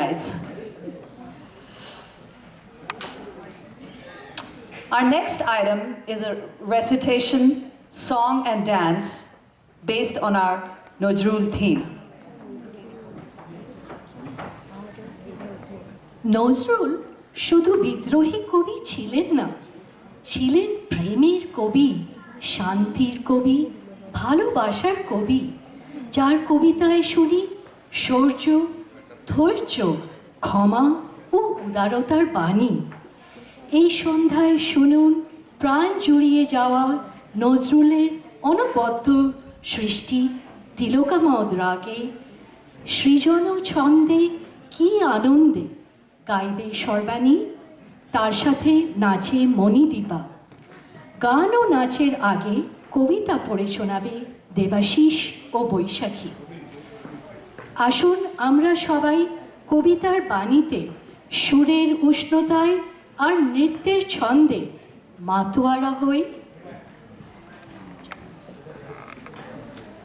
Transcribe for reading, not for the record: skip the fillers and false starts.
guys. Our next item is a recitation, song and dance based on our Nozrul theme. Nazrul শুধু বিদ্রোহী কবি ছিলেন না, ছিলেন প্রেমের কবি, শান্তির কবি, ভালোবাসার কবি, যার কবিতায় শুনি শৌর্য, ধৈর্য, ক্ষমা ও উদারতার বাণী। এই সন্ধ্যায় শুনুন প্রাণ জুড়িয়ে যাওয়া নজরুলের অনবদ্য সৃষ্টি তিলকামদ রাগে, সৃজন ছন্দে কি আনন্দে গাইবে সর্বাণী, তার সাথে নাচে মণিদীপা। গান ও নাচের আগে কবিতা পড়ে শোনাবে দেবাশিস ও বৈশাখী। আসুন আমরা সবাই কবিতার বাণীতে, সুরের উষ্ণতায় আর নৃত্যের ছন্দে মাতোয়ারা হই।